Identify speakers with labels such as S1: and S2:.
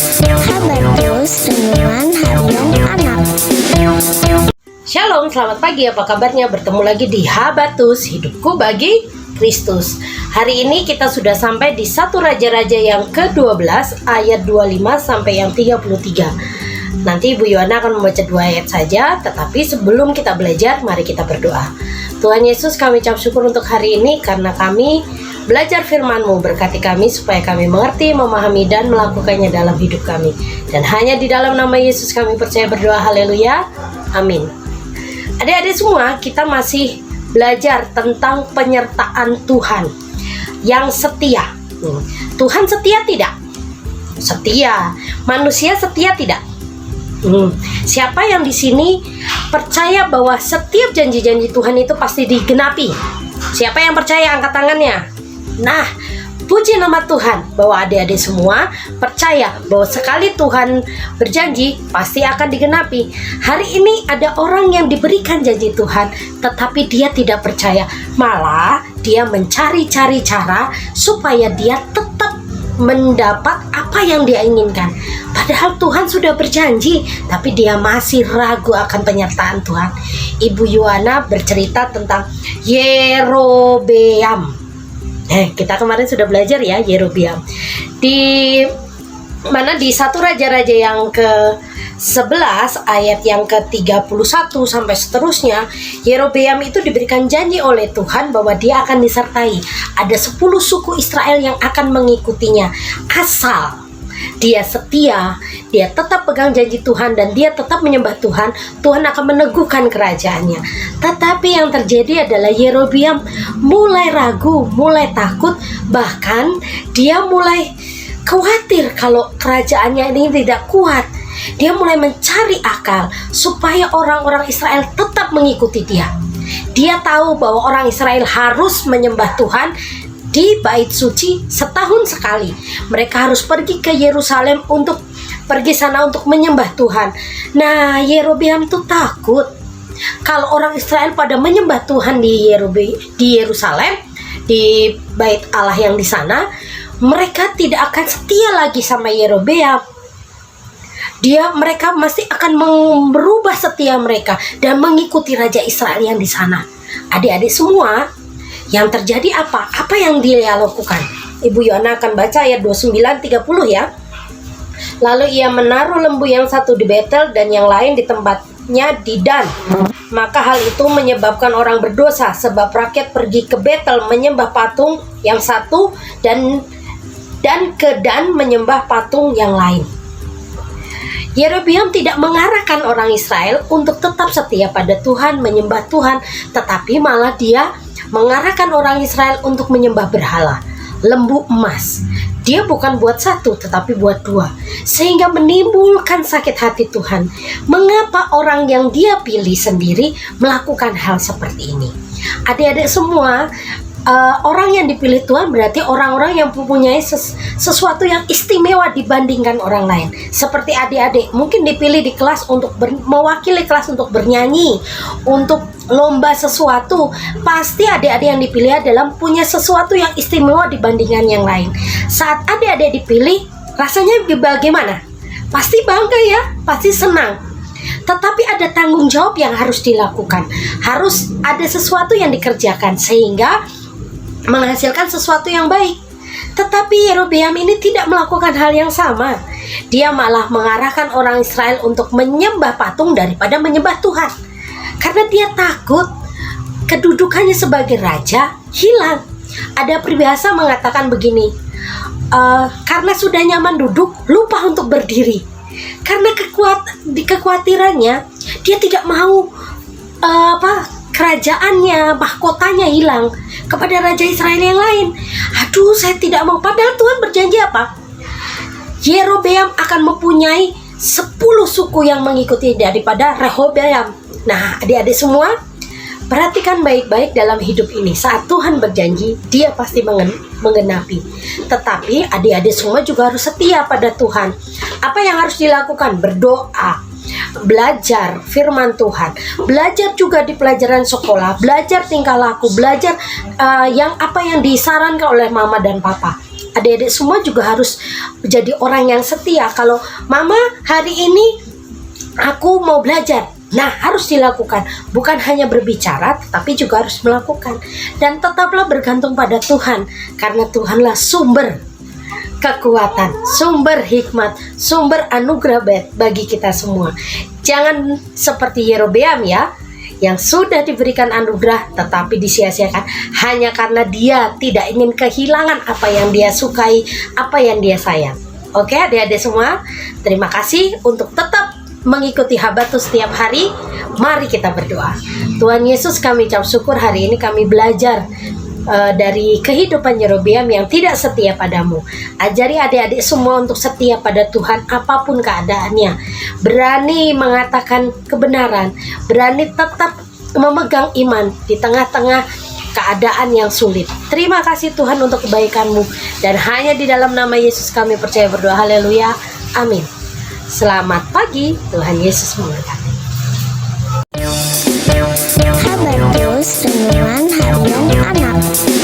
S1: Habatus Renungan Harian Anak.
S2: Shalom, selamat pagi, apa kabarnya? Bertemu lagi di Habatus, hidupku bagi Kristus. Hari ini kita sudah sampai di 1 Raja-Raja yang ke-12 ayat 25 sampai yang 33. Nanti Ibu Yohana akan membaca 2 ayat saja, tetapi sebelum kita belajar, mari kita berdoa. Tuhan Yesus, kami ucap syukur untuk hari ini karena kami belajar firman-Mu. Berkati kami supaya kami mengerti, memahami, dan melakukannya dalam hidup kami. Dan hanya di dalam nama Yesus kami percaya berdoa, haleluya, amin. Adik-adik semua, kita masih belajar tentang penyertaan Tuhan yang setia. Tuhan setia tidak? Setia. Manusia setia tidak? Siapa yang di sini percaya bahwa setiap janji-janji Tuhan itu pasti digenapi? Siapa yang percaya, angkat tangannya. Nah, puji nama Tuhan bahwa adik-adik semua percaya bahwa sekali Tuhan berjanji pasti akan digenapi. Hari ini ada orang yang diberikan janji Tuhan tetapi dia tidak percaya. Malah dia mencari-cari cara supaya dia tetap mendapat apa yang dia inginkan. Padahal Tuhan sudah berjanji, tapi dia masih ragu akan penyertaan Tuhan. Ibu Yohana bercerita tentang Yerobeam. Kita kemarin sudah belajar ya Yerobeam. Di 1 Raja-Raja yang ke-11 ayat yang ke-31 sampai seterusnya, Yerobeam itu diberikan janji oleh Tuhan bahwa dia akan disertai. Ada 10 suku Israel yang akan mengikutinya. Asal dia setia, dia tetap pegang janji Tuhan dan dia tetap menyembah Tuhan, Tuhan akan meneguhkan kerajaannya. Tetapi yang terjadi adalah Yerobeam mulai ragu, mulai takut, bahkan dia mulai khawatir kalau kerajaannya ini tidak kuat. Dia mulai mencari akal supaya orang-orang Israel tetap mengikuti dia. Dia tahu bahwa orang Israel harus menyembah Tuhan di bait suci setahun sekali. Mereka harus pergi ke Yerusalem untuk pergi sana untuk menyembah Tuhan. Nah, Yerobeam tuh takut kalau orang Israel pada menyembah Tuhan di Yerusalem, di bait Allah yang di sana, mereka tidak akan setia lagi sama Yerobeam. Mereka masih akan merubah setia mereka dan mengikuti Raja Israel yang di sana. Adik-adik semua, yang terjadi apa? Apa yang dia lakukan? Ibu Yohana akan baca ayat 29-30 ya. Lalu ia menaruh lembu yang satu di Betel dan yang lain di tempatnya di Dan. Maka hal itu menyebabkan orang berdosa, sebab rakyat pergi ke Betel menyembah patung yang satu dan ke Dan menyembah patung yang lain. Yerobeam tidak mengarahkan orang Israel untuk tetap setia pada Tuhan, menyembah Tuhan, tetapi malah dia mengarahkan orang Israel untuk menyembah berhala, lembu emas. Dia bukan buat satu tetapi buat 2, sehingga menimbulkan sakit hati Tuhan. Mengapa orang yang dia pilih sendiri melakukan hal seperti ini? Adik-adik semua, orang yang dipilih Tuhan berarti orang-orang yang mempunyai sesuatu yang istimewa dibandingkan orang lain. Seperti adik-adik mungkin dipilih di kelas untuk mewakili kelas untuk bernyanyi, untuk lomba sesuatu. Pasti adik-adik yang dipilih adalah punya sesuatu yang istimewa dibandingkan yang lain. Saat adik-adik dipilih, rasanya bagaimana? Pasti bangga ya, pasti senang. Tetapi ada tanggung jawab yang harus dilakukan. Harus ada sesuatu yang dikerjakan sehingga menghasilkan sesuatu yang baik. Tetapi Yerobeam ini tidak melakukan hal yang sama. Dia malah mengarahkan orang Israel untuk menyembah patung daripada menyembah Tuhan. Karena dia takut kedudukannya sebagai raja hilang. Ada peribahasa mengatakan begini, karena sudah nyaman duduk, lupa untuk berdiri. Karena kekhawatirannya, dia tidak mau kerajaannya, mahkotanya hilang kepada Raja Israel yang lain. Aduh, saya tidak mau. Padahal Tuhan berjanji apa? Yerobeam akan mempunyai 10 suku yang mengikuti daripada Rehobeam. Nah, adik-adik semua, perhatikan baik-baik dalam hidup ini. Saat Tuhan berjanji, dia pasti menggenapi. Tetapi adik-adik semua juga harus setia pada Tuhan. Apa yang harus dilakukan? Berdoa, belajar firman Tuhan, belajar juga di pelajaran sekolah, belajar tingkah laku, belajar yang disarankan oleh mama dan papa. Adik-adik semua juga harus jadi orang yang setia. Kalau mama hari ini aku mau belajar, nah harus dilakukan. Bukan hanya berbicara, tetapi juga harus melakukan. Dan tetaplah bergantung pada Tuhan, karena Tuhanlah sumber kekuatan, sumber hikmat, sumber anugerah bagi kita semua. Jangan seperti Yerobeam ya, yang sudah diberikan anugerah tetapi disia-siakan hanya karena dia tidak ingin kehilangan apa yang dia sukai, apa yang dia sayang. Oke adik-adik semua, terima kasih untuk tetap mengikuti Habatus setiap hari. Mari kita berdoa. Tuhan Yesus, kami ucap syukur hari ini kami belajar dari kehidupan Yerobeam yang tidak setia padamu. Ajari adik-adik semua untuk setia pada Tuhan apapun keadaannya. Berani mengatakan kebenaran, berani tetap memegang iman di tengah-tengah keadaan yang sulit. Terima kasih Tuhan untuk kebaikan-Mu, dan hanya di dalam nama Yesus kami percaya berdoa. Haleluya. Amin. Selamat pagi, Tuhan Yesus memberkati.
S1: Habatus Renungan Harian Anak.